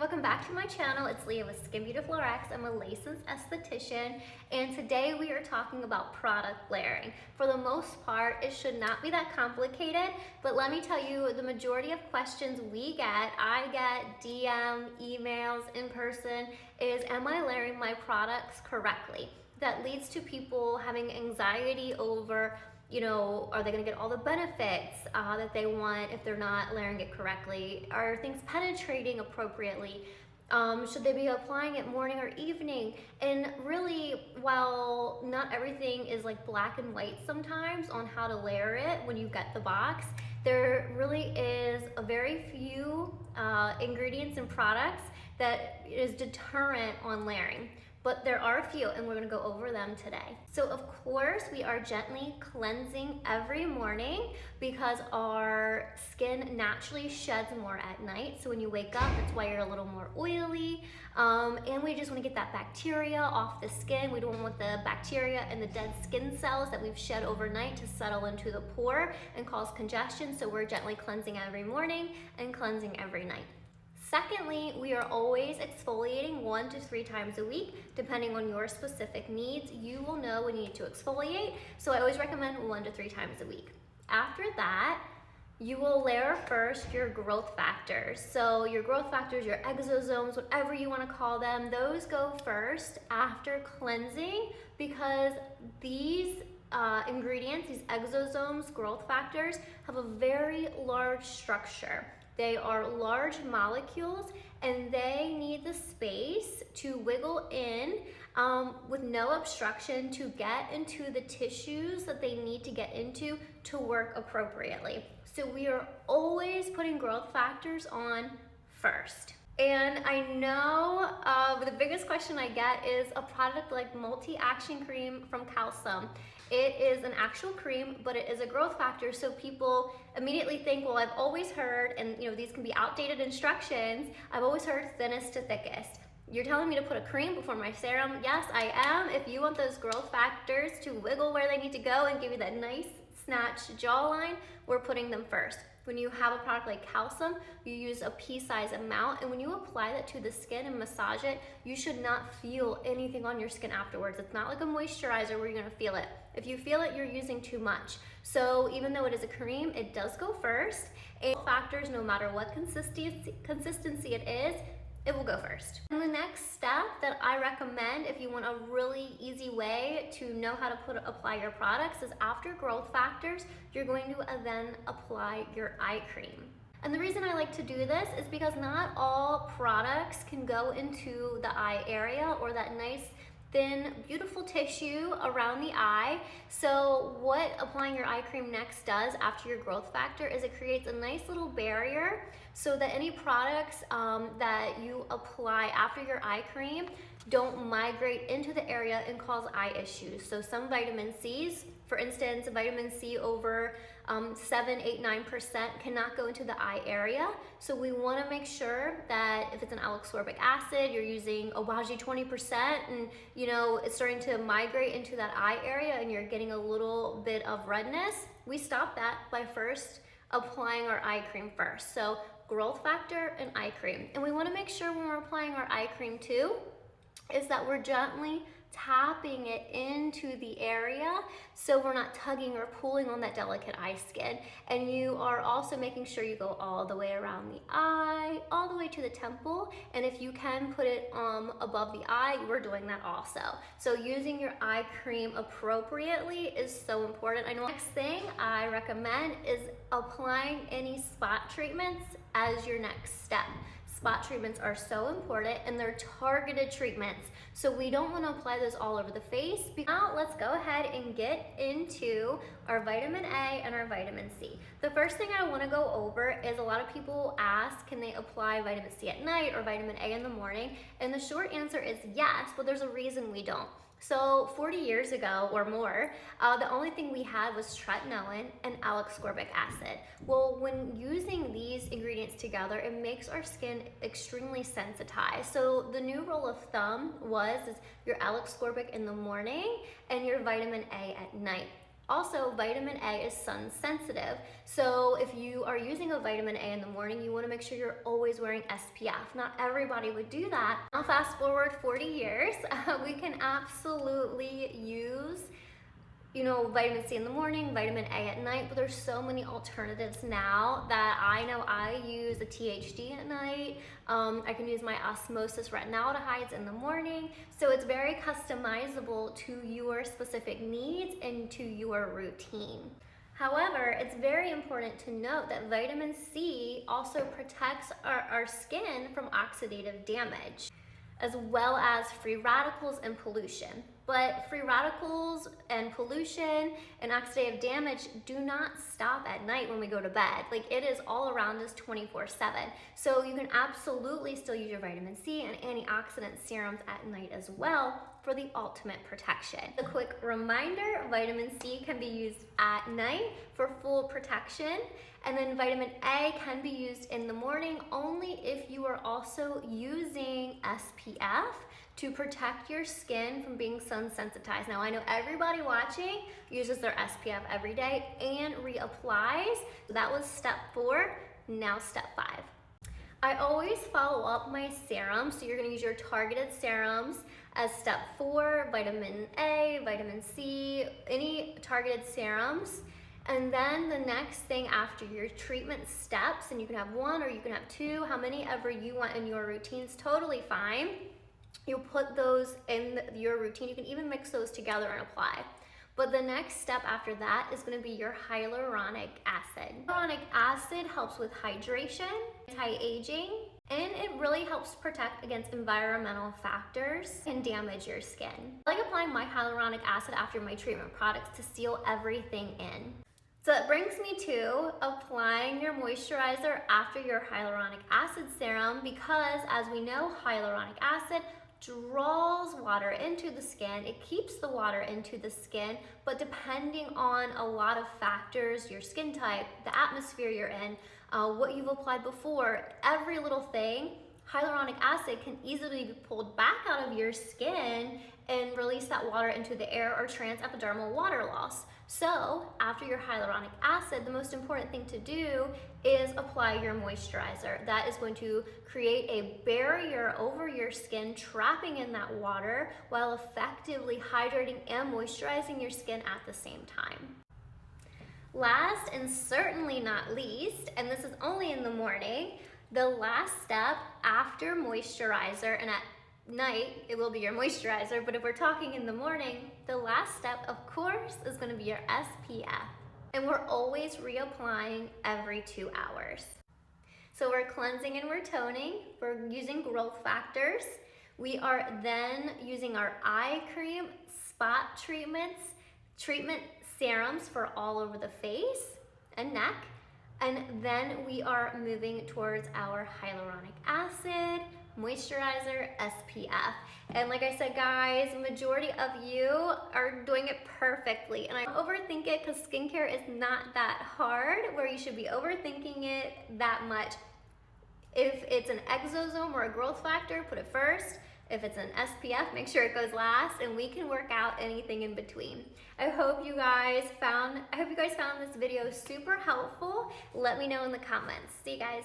Welcome back to my channel. It's Leah with SkinBeautifulrx. I'm a licensed esthetician, and today we are talking about product layering. For the most part, it should not be that complicated, but let me tell you, the majority of questions I get DM, emails, in person, is am I layering my products correctly? That leads to people having anxiety over, are they gonna get all the benefits that they want if they're not layering it correctly? Are things penetrating appropriately? Should they be applying it morning or evening? And really, while not everything is like black and white sometimes on how to layer it when you get the box, there really is a very few ingredients and products that is deterrent on layering. But there are a few, and we're gonna go over them today. So of course, we are gently cleansing every morning because our skin naturally sheds more at night. So when you wake up, that's why you're a little more oily. And we just wanna get that bacteria off the skin. We don't want the bacteria and the dead skin cells that we've shed overnight to settle into the pore and cause congestion. So we're gently cleansing every morning and cleansing every night. Secondly, we are always exfoliating 1 to 3 times a week, depending on your specific needs. You will know when you need to exfoliate, so I always recommend 1 to 3 times a week. After that, you will layer first your growth factors. So your growth factors, your exosomes, whatever you want to call them, those go first after cleansing, because these ingredients, these exosomes, growth factors, have a very large structure. They are large molecules and they need the space to wiggle in with no obstruction to get into the tissues that they need to get into to work appropriately. So we are always putting growth factors on first. And I know the biggest question I get is a product like Multi-Action Cream from Calcium. It is an actual cream, but it is a growth factor, so people immediately think, well, I've always heard, and these can be outdated instructions, I've always heard thinnest to thickest. You're telling me to put a cream before my serum? Yes, I am. If you want those growth factors to wiggle where they need to go and give you that nice snatched jawline, we're putting them first. When you have a product like Calcium, you use a pea-size amount, and when you apply that to the skin and massage it, you should not feel anything on your skin afterwards. It's not like a moisturizer where you're gonna feel it. If you feel it, you're using too much. So even though it is a cream, it does go first. And factors, no matter what consistency it is, it will go first. And the next step that I recommend if you want a really easy way to know how to apply your products is after growth factors, you're going to then apply your eye cream. And the reason I like to do this is because not all products can go into the eye area or that nice thin, beautiful tissue around the eye. So what applying your eye cream next does after your growth factor is it creates a nice little barrier so that any products that you apply after your eye cream don't migrate into the area and cause eye issues. So some vitamin C's, for instance, vitamin C over 7, 8, 9% cannot go into the eye area. So we want to make sure that if it's an ascorbic acid, you're using Obagi 20% and it's starting to migrate into that eye area and you're getting a little bit of redness, we stop that by first applying our eye cream first. So growth factor and eye cream. And we want to make sure when we're applying our eye cream too, is that we're gently tapping it into the area so we're not tugging or pulling on that delicate eye skin. And you are also making sure you go all the way around the eye, all the way to the temple. And if you can put it above the eye, we're doing that also. So using your eye cream appropriately is so important. I know next thing I recommend is applying any spot treatments as your next step. Spot treatments are so important and they're targeted treatments. So we don't want to apply those all over the face. Now let's go ahead and get into our vitamin A and our vitamin C. The first thing I want to go over is a lot of people ask, can they apply vitamin C at night or vitamin A in the morning? And the short answer is yes, but there's a reason we don't. So 40 years ago or more, the only thing we had was tretinoin and ascorbic acid. Well, when using these ingredients together, it makes our skin extremely sensitized. So the new rule of thumb is your ascorbic in the morning and your vitamin A at night. Also, vitamin A is sun sensitive. So if you are using a vitamin A in the morning, you wanna make sure you're always wearing SPF. Not everybody would do that. Now fast forward 40 years, we can absolutely use vitamin C in the morning, vitamin A at night, but there's so many alternatives now that I know I use a THD at night. I can use my osmosis retinaldehydes in the morning. So it's very customizable to your specific needs and to your routine. However, it's very important to note that vitamin C also protects our skin from oxidative damage, as well as free radicals and pollution. But free radicals and pollution and oxidative damage do not stop at night when we go to bed. Like, it is all around us 24/7. So you can absolutely still use your vitamin C and antioxidant serums at night as well for the ultimate protection. A quick reminder, vitamin C can be used at night for full protection, and then vitamin A can be used in the morning only if you are also using SPF to protect your skin from being sun sensitized. Now I know everybody watching uses their SPF every day and reapplies. That was step 4, now step 5. I always follow up my serums, so you're gonna use your targeted serums as step 4, vitamin A, vitamin C, any targeted serums. And then the next thing after your treatment steps, and you can have 1 or you can have 2, how many ever you want in your routine's totally fine. You'll put those in your routine. You can even mix those together and apply. But the next step after that is gonna be your hyaluronic acid. Hyaluronic acid helps with hydration, anti-aging, and it really helps protect against environmental factors and damage your skin. I like applying my hyaluronic acid after my treatment products to seal everything in. So that brings me to applying your moisturizer after your hyaluronic acid serum, because as we know, hyaluronic acid draws water into the skin. It keeps the water into the skin, but depending on a lot of factors, your skin type, the atmosphere you're in, what you've applied before, every little thing, hyaluronic acid can easily be pulled back out of your skin and release that water into the air or transepidermal water loss. So after your hyaluronic acid, the most important thing to do is apply your moisturizer. That is going to create a barrier over your skin, trapping in that water while effectively hydrating and moisturizing your skin at the same time. Last and certainly not least, and this is only in the morning, the last step after moisturizer, and at night it will be your moisturizer, but if we're talking in the morning, the last step of course is going to be your SPF, and we're always reapplying every 2 hours. So we're cleansing and we're toning, we're using growth factors, we are then using our eye cream, spot treatment serums for all over the face and neck, and then we are moving towards our hyaluronic acid, moisturizer, SPF. And like I said, guys, majority of you are doing it perfectly. And I overthink it because skincare is not that hard where you should be overthinking it that much. If it's an exosome or a growth factor, put it first. If it's an SPF, make sure it goes last, and we can work out anything in between. I hope you guys found this video super helpful. Let me know in the comments. See you guys.